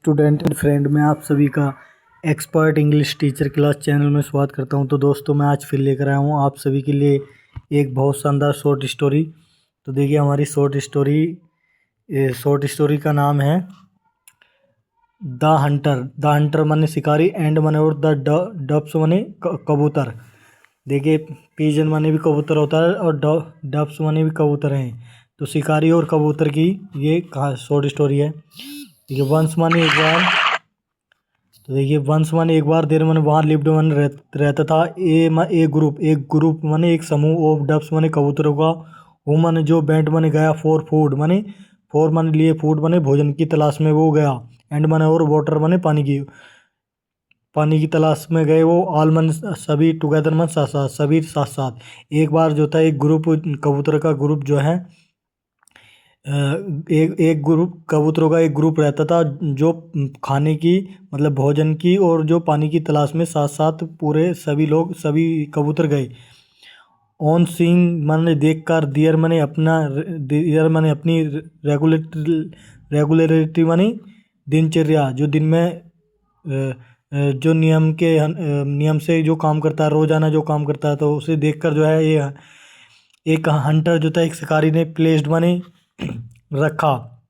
Student and friend, मैं आप सभी का expert English teacher class channel में स्वागत करता हूं। तो दोस्तों, मैं आज फिर लेकर आया हूं आप सभी के लिए एक बहुत शानदार शॉर्ट स्टोरी। तो देखिए, हमारी शॉर्ट स्टोरी का नाम है द हंटर। द हंटर माने शिकारी, एंड माने और द डब्स माने कबूतर। देखिए, पीजन माने भी कबूतर होता है और डब्स माने भी कबूतर हैं। तो शिकारी और कबूतर की ये शॉर्ट स्टोरी है। देखिए, वंस माने एक बार। तो देखिए, वंस माने एक बार, देर माने वहाँ, लिव्ड माने रहता था, एक ग्रुप माने एक समूह, ऑफ डब्स माने कबूतरों का, वो माने जो, बेंट माने गया, फॉर फूड माने फॉर माने लिए, फूड माने भोजन की तलाश में वो गया, एंड माने और, वाटर माने पानी की तलाश में गए वो, ऑल मन सभी, टुगेदर मन साथ साथ, सभी साथ साथ। एक बार जो था, एक ग्रुप, कबूतर का ग्रुप जो है, एक ग्रुप कबूतरों का एक ग्रुप रहता था, जो खाने की मतलब भोजन की और जो पानी की तलाश में साथ साथ पूरे सभी कबूतर गए। ऑन सीइंग माने देख कर, दियर माने अपनी रेगुलरिटी माने दिनचर्या, जो दिन में जो नियम से जो काम करता है, रोजाना जो काम करता है, तो उसे देखकर जो है, ये एक हंटर जो था, एक शिकारी ने प्लेस्ड माने रखा,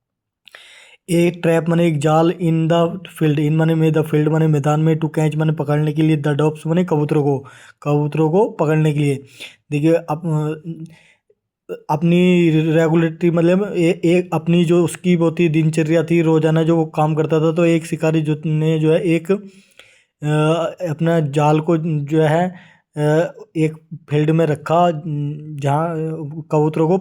एक ट्रैप माने एक जाल, इन द फील्ड, इन माने में, द फील्ड माने मैदान में, टू कैच माने पकड़ने के लिए, द डॉग्स माने कबूतरों को पकड़ने के लिए। देखिए, अपनी रेगुलेटरी मतलब एक अपनी जो उसकी बहुत ही दिनचर्या थी, रोजाना जो वो काम करता था, तो एक शिकारी जो है एक अपना जाल को जो है एक फील्ड में रखा, जहाँ कबूतरों को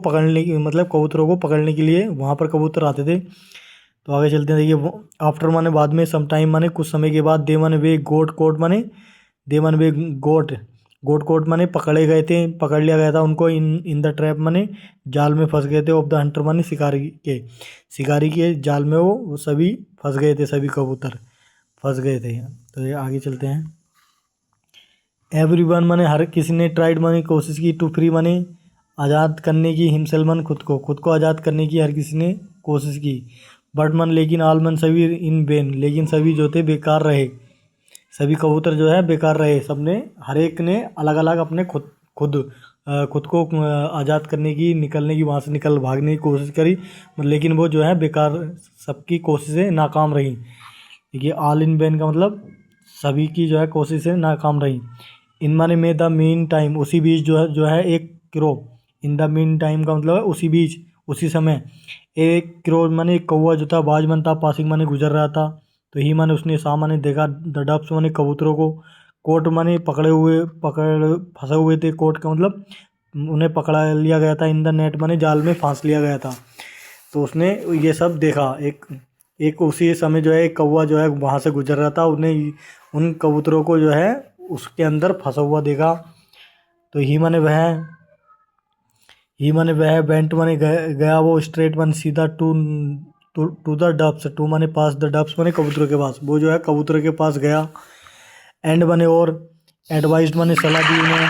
पकड़ने के लिए वहाँ पर कबूतर आते थे। तो आगे चलते हैं। देखिए, आफ्टर माने बाद में, सम टाइम माने कुछ समय के बाद, दे माने वे, गोट कोट माने दे माने वे, गोट कोट माने पकड़ लिया गया था उनको, इन द ट्रैप माने जाल में फंस गए थे, ऑफ द हंटर माने शिकारी के जाल में वो सभी फंस गए थे, सभी कबूतर फंस गए थे। तो ये आगे चलते हैं। एवरीवन माने हर किसी ने, ट्राइड माने कोशिश की, टू फ्री माने आज़ाद करने की, हिमसेल्फ माने खुद को आज़ाद करने की हर किसी ने कोशिश की, बट मन लेकिन, ऑल मन सभी, इन वेन लेकिन सभी जो थे बेकार रहे, सभी कबूतर जो है बेकार रहे। सबने, हर एक ने अलग अलग अपने खुद को आज़ाद करने की, निकलने की, वहाँ से भागने की कोशिश करी, लेकिन वो जो है बेकार, सबकी कोशिशें नाकाम रही। देखिए, ऑल इन वेन का मतलब सभी की जो है कोशिशें नाकाम रही। इन माने में, द मीन टाइम उसी बीच जो है एक crow, in the mean time का मतलब है उसी बीच, उसी समय, एक क्रो माने एक कौवा जो था, बाजमन था, पासिंग माने गुजर रहा था। तो ही माने उसने, सा माने देखा, द डब्स माने कबूतरों को, कोट माने फंसे हुए थे, कोट का मतलब उन्हें पकड़ा लिया गया था, इन द नेट माने जाल में फांस लिया गया था। तो उसने ये सब देखा, एक उसी समय जो है एक कौवा जो है वहाँ से गुजर रहा था, उन्हें उन कबूतरों को जो है उसके अंदर फंसा हुआ देखा। तो ही माने वह बेंट माने गया वो, स्ट्रेट माने सीधा, टू द डब्स, टू माने पास, द डब्स माने कबूतरों के पास, वो जो है कबूतरों के पास गया, एंड माने और, एडवाइस्ड माने सलाह दी उन्हें,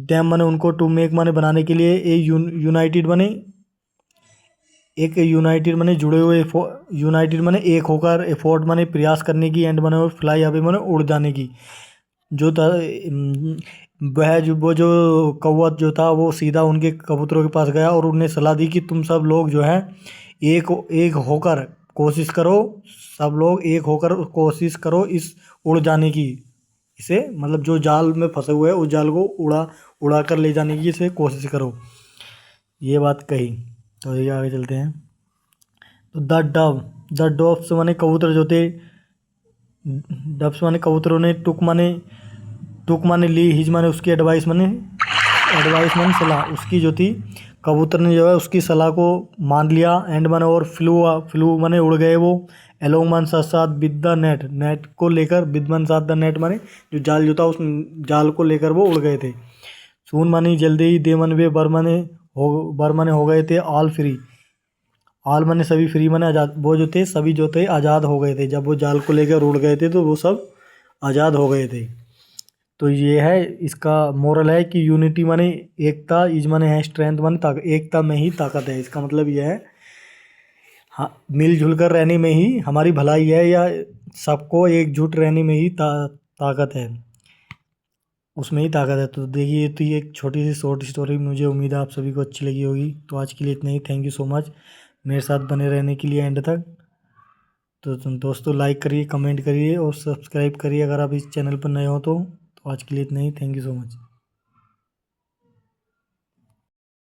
डैम माने उनको, टू मेक माने बनाने के लिए, यूनाइटेड माने जुड़े हुए, यूनाइटेड माने एक होकर, एफोर्ट माने प्रयास करने की, एंड माने और, फ्लाई अवे माने उड़ जाने की। जो था वो जो कौवा जो था, वो सीधा उनके कबूतरों के पास गया और उन्हें सलाह दी कि तुम सब लोग जो है एक होकर कोशिश करो, सब लोग एक होकर कोशिश करो इस उड़ जाने की, इसे मतलब जो जाल में फंसे हुए हैं उस जाल को उड़ा कर ले जाने की इसे कोशिश करो, ये बात कही। तो ये आगे चलते हैं। तो द डॉव्स माने कबूतर जो थे, डब्स माने कबूतरों ने, टुक माने ली, हिज माने उसकी, एडवाइस माने सलाह उसकी जो थी, कबूतर ने जो है उसकी सलाह को मान लिया, एंड माने और, फ्लू माने उड़ गए वो, एलोंग मान साथ साथ, विद द नेट को लेकर, विद मन साथ, द नेट माने जो जाल जो था उस जाल को लेकर वो उड़ गए थे। सून माने जल्दी ही, दे मन वे, बर माने हो गए थे, ऑल माने सभी, फ्री माने आज़ाद, वो जो थे सभी जो थे आज़ाद हो गए थे, जब वो जाल को लेकर उड़ गए थे तो वो सब आज़ाद हो गए थे। तो ये है, इसका मोरल है कि यूनिटी माने एकता, इज माने है स्ट्रेंथ माने ताकत, एकता में ही ताकत है, इसका मतलब ये है। हाँ, मिलजुल कर रहने में ही हमारी भलाई है, या सबको एकजुट रहने में ही ताकत है, उसमें ही ताकत है। तो देखिए, तो ये एक छोटी सी शॉर्ट स्टोरी, मुझे उम्मीद है आप सभी को अच्छी लगी होगी। तो आज के लिए इतना ही। थैंक यू सो मच मेरे साथ बने रहने के लिए एंड तक। तो तुम दोस्तों लाइक करिए, कमेंट करिए और सब्सक्राइब करिए अगर आप इस चैनल पर नए हो तो। आज के लिए इतना ही। Thank you so much.